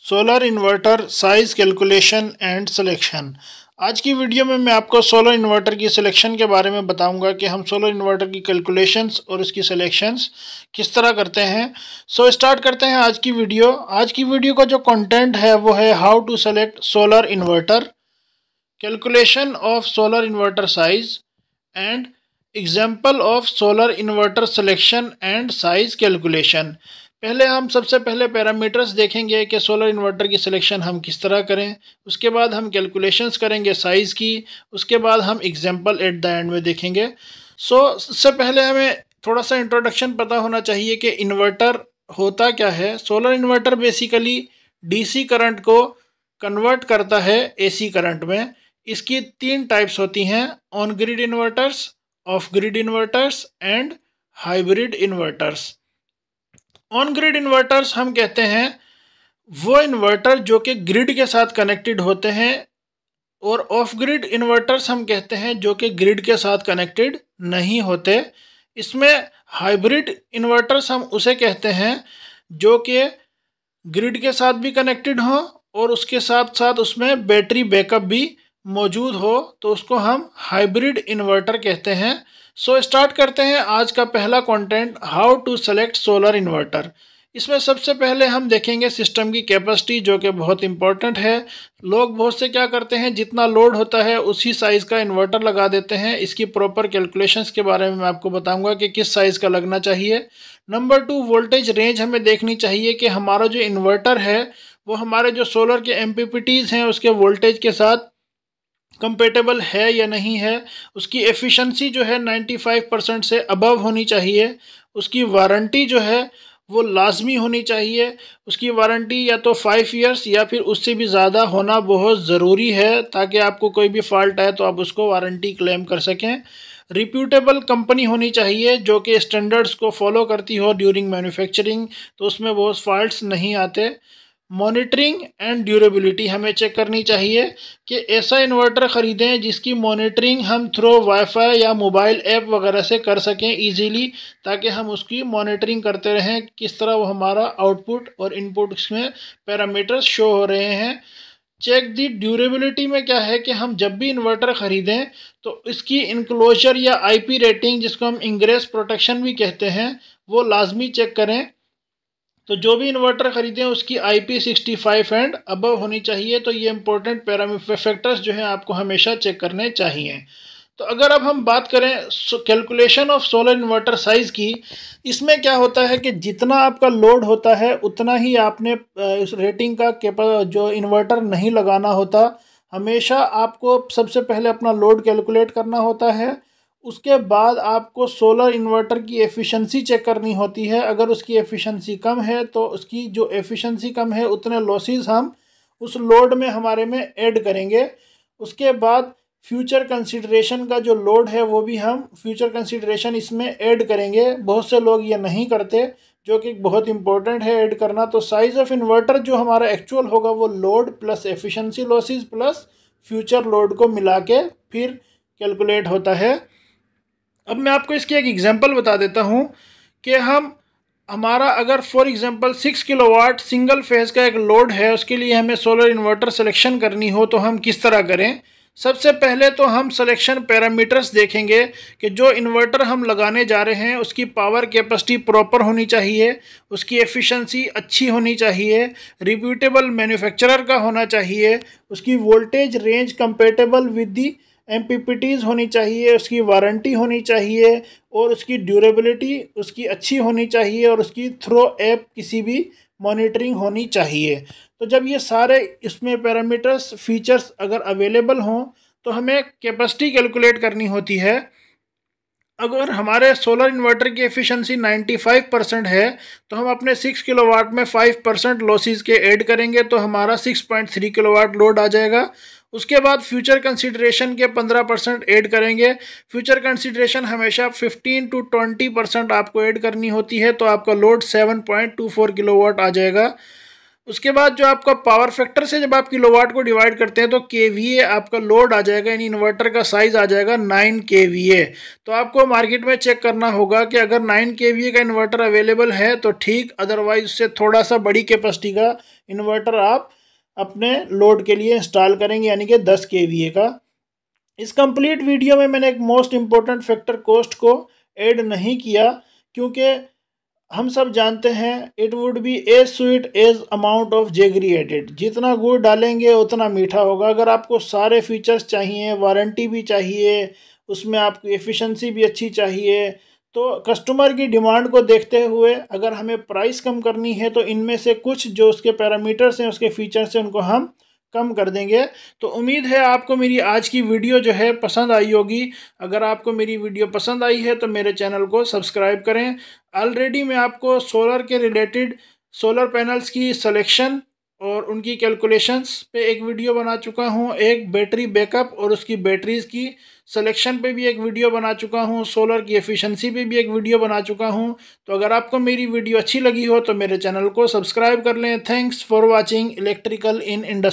Solar inverter size calculation and selection. आज की video में मैं आपको सोलर इन्वर्टर की सिलेक्शन के बारे में बताऊंगा कि हम सोलर इन्वर्टर की कैलकुलेशंस और उसकी सिलेक्शंस किस तरह करते हैं। स्टार्ट करते हैं आज की वीडियो। आज की वीडियो का जो कंटेंट है वो है how to select solar inverter, calculation of solar inverter size and example of solar inverter selection and size calculation. पहले हम सबसे पहले पैरामीटर्स देखेंगे कि सोलर इन्वर्टर की सिलेक्शन हम किस तरह करें, उसके बाद हम कैलकुलेशंस करेंगे साइज़ की, उसके बाद हम एग्जांपल एट द एंड में देखेंगे। इससे पहले हमें थोड़ा सा इंट्रोडक्शन पता होना चाहिए कि इन्वर्टर होता क्या है। Solar inverter basically DC current को कन्वर्ट करता है एसी करंट में। इसकी तीन टाइप्स होती हैं, on grid inverters, of grid inverters and hybrid inverters. On grid inverters हम कहते हैं वो इन्वर्टर जो कि ग्रिड के साथ कनेक्टेड होते हैं, और ऑफ ग्रिड इन्वर्टर्स हम कहते हैं जो कि ग्रिड के साथ कनेक्टेड नहीं होते। इसमें हाइब्रिड इन्वर्टर्स हम उसे कहते हैं जो कि ग्रिड के साथ भी कनेक्टेड हो और उसके साथ साथ उसमें बैटरी बैकअप भी मौजूद हो, तो उसको हम हाइब्रिड इन्वर्टर कहते हैं। स्टार्ट करते हैं आज का पहला content, how to select solar inverter. इसमें सबसे पहले हम देखेंगे सिस्टम की कैपेसिटी, जो कि बहुत इंपॉर्टेंट है। लोग बहुत से क्या करते हैं, जितना लोड होता है उसी साइज़ का इन्वर्टर लगा देते हैं। इसकी प्रॉपर कैलकुलेशंस के बारे में मैं आपको बताऊंगा कि किस साइज़ का लगना चाहिए। नंबर 2, वोल्टेज रेंज हमें देखनी चाहिए कि हमारा जो इन्वर्टर है वो हमारे जो सोलर के एमपीपीटीज़ हैं उसके वोल्टेज के साथ कंपेटेबल है या नहीं है। उसकी एफिशिएंसी जो है 95% से अबव होनी चाहिए। उसकी वारंटी जो है वो लाजमी होनी चाहिए। उसकी वारंटी या तो 5 ईयर्स या फिर उससे भी ज़्यादा होना बहुत ज़रूरी है, ताकि आपको कोई भी फॉल्ट आए तो आप उसको वारंटी क्लेम कर सकें। रिप्यूटेबल कंपनी होनी चाहिए जो कि स्टैंडर्ड्स को फॉलो करती हो ड्यूरिंग मैन्युफैक्चरिंग, तो उसमें बहुत फॉल्ट्स नहीं आते। मॉनिटरिंग एंड ड्यूरेबिलिटी हमें चेक करनी चाहिए कि ऐसा इन्वर्टर ख़रीदें जिसकी मॉनिटरिंग हम थ्रू वाईफाई या मोबाइल ऐप वगैरह से कर सकें इजीली, ताकि हम उसकी मॉनिटरिंग करते रहें किस तरह वो हमारा आउटपुट और इनपुट में पैरामीटर्स शो हो रहे हैं। चेक दी ड्यूरेबिलिटी में क्या है कि हम जब भी इन्वर्टर ख़रीदें तो इसकी इनक्लोजर या आईपी रेटिंग, जिसको हम इंग्रेस प्रोटेक्शन भी कहते हैं, वो लाजमी चेक करें। तो जो भी इन्वर्टर ख़रीदें उसकी IP65 एंड अबव होनी चाहिए। तो ये इंपॉर्टेंट पैरामीटर फैक्टर्स जो हैं आपको हमेशा चेक करने चाहिए। तो अगर अब हम बात करें calculation of solar inverter size की, इसमें क्या होता है कि जितना आपका लोड होता है उतना ही आपने इस रेटिंग का जो इन्वर्टर नहीं लगाना होता। हमेशा आपको सबसे पहले अपना लोड कैलकुलेट करना होता है, उसके बाद आपको सोलर इन्वर्टर की एफिशिएंसी चेक करनी होती है। अगर उसकी एफिशिएंसी कम है तो उसकी जो एफिशिएंसी कम है उतने लॉसेस हम उस लोड में हमारे में ऐड करेंगे। उसके बाद फ्यूचर कंसिडरेशन का जो लोड है वो भी हम फ्यूचर कंसिडरेशन इसमें ऐड करेंगे। बहुत से लोग ये नहीं करते, जो कि बहुत इंपॉर्टेंट है ऐड करना। तो साइज़ ऑफ इन्वर्टर जो हमारा एक्चुअल होगा वो load plus efficiency losses plus future load को मिला के फिर कैलकुलेट होता है। अब मैं आपको इसकी एक एग्जांपल बता देता हूँ कि हमारा अगर for example 6 kilowatt single phase का एक लोड है, उसके लिए हमें सोलर इन्वर्टर सिलेक्शन करनी हो तो हम किस तरह करें। सबसे पहले तो हम सिलेक्शन पैरामीटर्स देखेंगे कि जो इन्वर्टर हम लगाने जा रहे हैं उसकी पावर कैपेसिटी प्रॉपर होनी चाहिए, उसकी एफिशिएंसी अच्छी होनी चाहिए, रिप्यूटेबल मैन्युफैक्चरर का होना चाहिए, उसकी voltage range compatible with the MPPTs होनी चाहिए, उसकी वारंटी होनी चाहिए, और उसकी ड्यूरेबिलिटी उसकी अच्छी होनी चाहिए, और उसकी थ्रो ऐप किसी भी मॉनिटरिंग होनी चाहिए। तो जब ये सारे इसमें पैरामीटर्स फीचर्स अगर अवेलेबल हों तो हमें कैपेसिटी कैलकुलेट करनी होती है। अगर हमारे सोलर इन्वर्टर की एफिशिएंसी 95% है तो हम अपने 6 किलोवाट में 5% लॉसेस के ऐड करेंगे, तो हमारा 6.3 किलोवाट लोड आ जाएगा। उसके बाद फ्यूचर कंसीडरेशन के 15% ऐड करेंगे। फ्यूचर कंसीडरेशन हमेशा 15 to 20% आपको ऐड करनी होती है, तो आपका लोड 7.24 किलोवाट आ जाएगा। उसके बाद जो आपका पावर फैक्टर से जब आप किलोवाट को डिवाइड करते हैं तो केवीए आपका लोड आ जाएगा, यानी इन्वर्टर का साइज आ जाएगा 9 केवीए। तो आपको मार्केट में चेक करना होगा कि अगर 9 केवीए का इन्वर्टर अवेलेबल है तो ठीक, अदरवाइज उससे थोड़ा सा बड़ी कैपेसिटी का इन्वर्टर आप अपने लोड के लिए इंस्टॉल करेंगे, यानी कि 10 केवीए का। इस कंप्लीट वीडियो में मैंने एक मोस्ट इम्पोर्टेंट फैक्टर कॉस्ट को ऐड नहीं किया, क्योंकि हम सब जानते हैं it would be as sweet as amount of jaggery added. जितना गुड़ डालेंगे उतना मीठा होगा। अगर आपको सारे फीचर्स चाहिए, वारंटी भी चाहिए, उसमें आपकी एफिशिएंसी भी अच्छी चाहिए, तो कस्टमर की डिमांड को देखते हुए अगर हमें प्राइस कम करनी है तो इनमें से कुछ जो उसके पैरामीटर्स हैं, उसके फीचर्स हैं, उनको हम कम कर देंगे। तो उम्मीद है आपको मेरी आज की वीडियो जो है पसंद आई होगी। अगर आपको मेरी वीडियो पसंद आई है तो मेरे चैनल को सब्सक्राइब करें। ऑलरेडी मैं आपको सोलर के रिलेटेड सोलर पैनल्स की सिलेक्शन और उनकी कैलकुलेशंस पे एक वीडियो बना चुका हूँ, एक बैटरी बैकअप और उसकी बैटरीज़ की सिलेक्शन पे भी एक वीडियो बना चुका हूँ, सोलर की एफिशिएंसी पे भी एक वीडियो बना चुका हूँ। तो अगर आपको मेरी वीडियो अच्छी लगी हो तो मेरे चैनल को सब्सक्राइब कर लें। Thanks for watching electrical in industry.